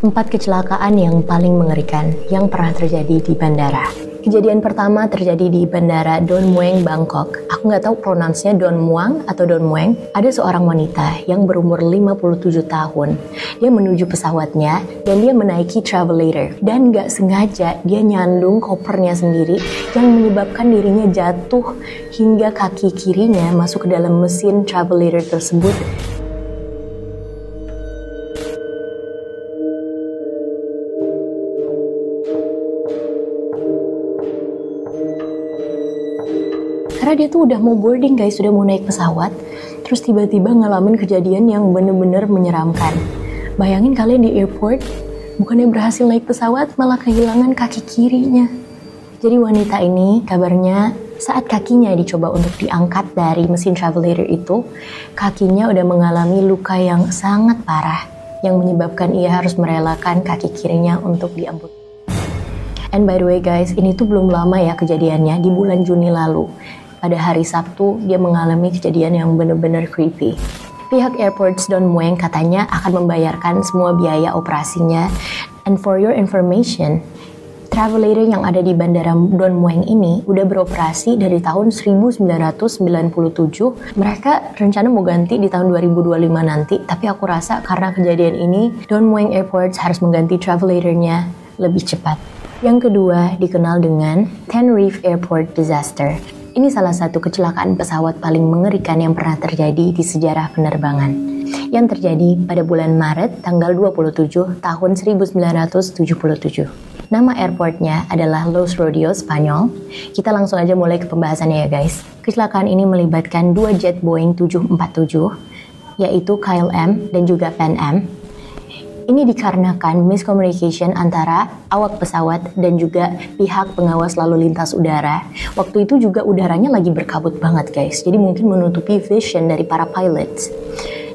4 kecelakaan yang paling mengerikan yang pernah terjadi di bandara. Kejadian pertama terjadi di Bandara Don Mueang, Bangkok. Aku nggak tahu pronounce-nya Don Muang atau Don Mueang. Ada seorang wanita yang berumur 57 tahun. Dia menuju pesawatnya dan dia menaiki travelator. Dan nggak sengaja dia nyandung kopernya sendiri yang menyebabkan dirinya jatuh hingga kaki kirinya masuk ke dalam mesin travelator tersebut. Karena dia tuh udah mau boarding guys, sudah mau naik pesawat, terus tiba-tiba ngalamin kejadian yang bener-bener menyeramkan. Bayangin kalian di airport, bukannya berhasil naik pesawat, malah kehilangan kaki kirinya. Jadi wanita ini kabarnya saat kakinya dicoba untuk diangkat dari mesin travelator itu, kakinya udah mengalami luka yang sangat parah, yang menyebabkan ia harus merelakan kaki kirinya untuk diamputasi. And by the way guys, ini tuh belum lama ya kejadiannya, di bulan Juni lalu. Pada hari Sabtu, dia mengalami kejadian yang benar-benar creepy. Pihak Airports Don Mueang katanya akan membayarkan semua biaya operasinya. And for your information, travelator yang ada di Bandara Don Mueang ini udah beroperasi dari tahun 1997. Mereka rencana mau ganti di tahun 2025 nanti, tapi aku rasa karena kejadian ini, Don Mueang Airports harus mengganti travelatornya lebih cepat. Yang kedua dikenal dengan Tenerife Airport Disaster. Ini salah satu kecelakaan pesawat paling mengerikan yang pernah terjadi di sejarah penerbangan. Yang terjadi pada bulan Maret tanggal 27 tahun 1977. Nama airportnya adalah Los Rodeos, Spanyol. Kita langsung aja mulai ke pembahasannya ya guys. Kecelakaan ini melibatkan 2 jet Boeing 747, yaitu KLM dan juga Pan Am. Ini dikarenakan miscommunication antara awak pesawat dan juga pihak pengawas lalu lintas udara. Waktu itu juga udaranya lagi berkabut banget guys, jadi mungkin menutupi vision dari para pilots.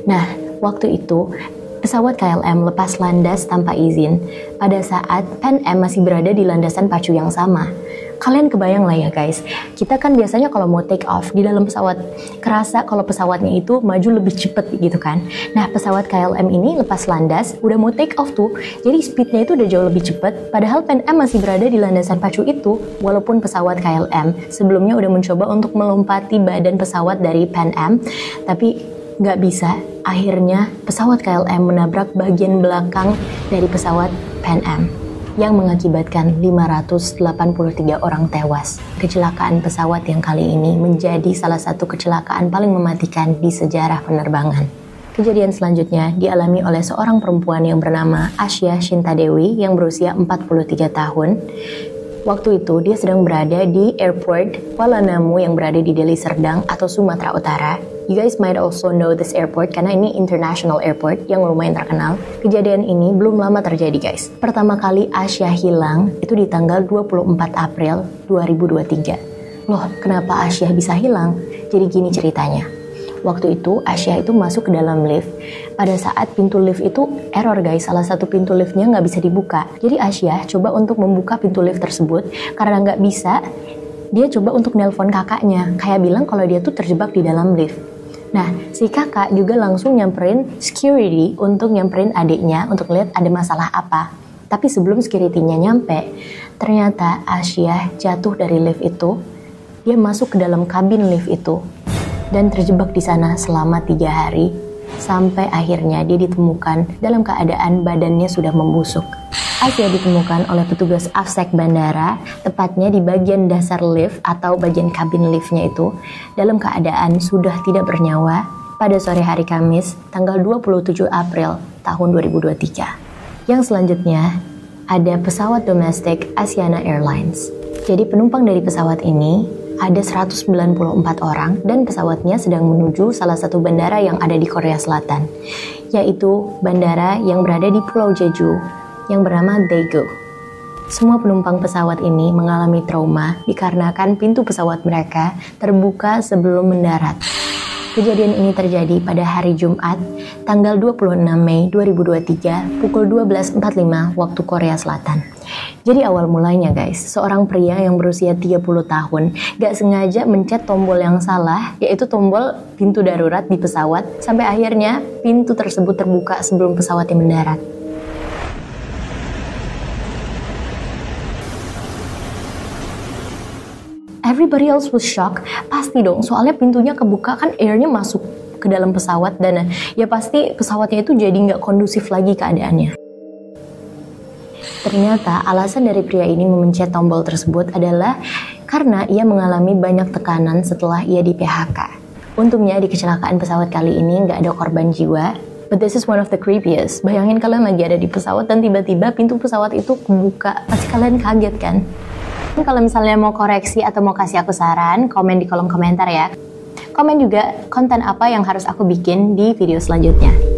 Nah, waktu itu pesawat KLM lepas landas tanpa izin pada saat Pan Am masih berada di landasan pacu yang sama. Kalian kebayang lah ya guys, kita kan biasanya kalau mau take off di dalam pesawat, kerasa kalau pesawatnya itu maju lebih cepet gitu kan. Nah pesawat KLM ini lepas landas, udah mau take off tuh, jadi speednya itu udah jauh lebih cepet, padahal Pan Am masih berada di landasan pacu itu, walaupun pesawat KLM sebelumnya udah mencoba untuk melompati badan pesawat dari Pan Am, tapi nggak bisa. Akhirnya pesawat KLM menabrak bagian belakang dari pesawat Pan Am, yang mengakibatkan 583 orang tewas. Kecelakaan pesawat yang kali ini menjadi salah satu kecelakaan paling mematikan di sejarah penerbangan. Kejadian selanjutnya dialami oleh seorang perempuan yang bernama Asya Shinta Dewi yang berusia 43 tahun. Waktu itu dia sedang berada di airport Kuala Namu yang berada di Deli Serdang atau Sumatera Utara. You guys might also know this airport karena ini international airport yang lumayan terkenal. Kejadian ini belum lama terjadi guys. Pertama kali Asya hilang itu di tanggal 24 April 2023. Loh, kenapa Asya bisa hilang? Jadi gini ceritanya. Waktu itu Asya itu masuk ke dalam lift. Pada saat pintu lift itu error guys, salah satu pintu liftnya nggak bisa dibuka. Jadi Asya coba untuk membuka pintu lift tersebut, karena nggak bisa, dia coba untuk nelpon kakaknya, kayak bilang kalau dia tuh terjebak di dalam lift. Nah, si kakak juga langsung nyamperin security untuk nyamperin adiknya untuk lihat ada masalah apa. Tapi sebelum security-nya nyampe, ternyata Asya jatuh dari lift itu. Dia masuk ke dalam kabin lift itu dan terjebak di sana selama 3 hari. Sampai akhirnya dia ditemukan dalam keadaan badannya sudah membusuk. Asya ditemukan oleh petugas AFSEC bandara, tepatnya di bagian dasar lift atau bagian kabin liftnya itu, dalam keadaan sudah tidak bernyawa pada sore hari Kamis, tanggal 27 April tahun 2023. Yang selanjutnya, ada pesawat domestik Asiana Airlines. Jadi penumpang dari pesawat ini ada 194 orang dan pesawatnya sedang menuju salah satu bandara yang ada di Korea Selatan, yaitu bandara yang berada di Pulau Jeju yang bernama Daegu. Semua penumpang pesawat ini mengalami trauma dikarenakan pintu pesawat mereka terbuka sebelum mendarat. Kejadian ini terjadi pada hari Jumat, tanggal 26 Mei 2023, pukul 12.45 waktu Korea Selatan. Jadi awal mulanya guys, seorang pria yang berusia 30 tahun gak sengaja mencet tombol yang salah, yaitu tombol pintu darurat di pesawat, sampai akhirnya pintu tersebut terbuka sebelum pesawatnya mendarat. Everybody else was shocked. Pasti dong, soalnya pintunya kebuka kan, airnya masuk ke dalam pesawat dan ya pasti pesawatnya itu jadi nggak kondusif lagi keadaannya. Ternyata alasan dari pria ini memencet tombol tersebut adalah karena ia mengalami banyak tekanan setelah ia di PHK. Untungnya di kecelakaan pesawat kali ini nggak ada korban jiwa. But this is one of the creepiest. Bayangin kalian lagi ada di pesawat dan tiba-tiba pintu pesawat itu kebuka. Pasti kalian kaget kan? Kalau misalnya mau koreksi atau mau kasih aku saran, komen di kolom komentar ya. Komen juga konten apa yang harus aku bikin di video selanjutnya.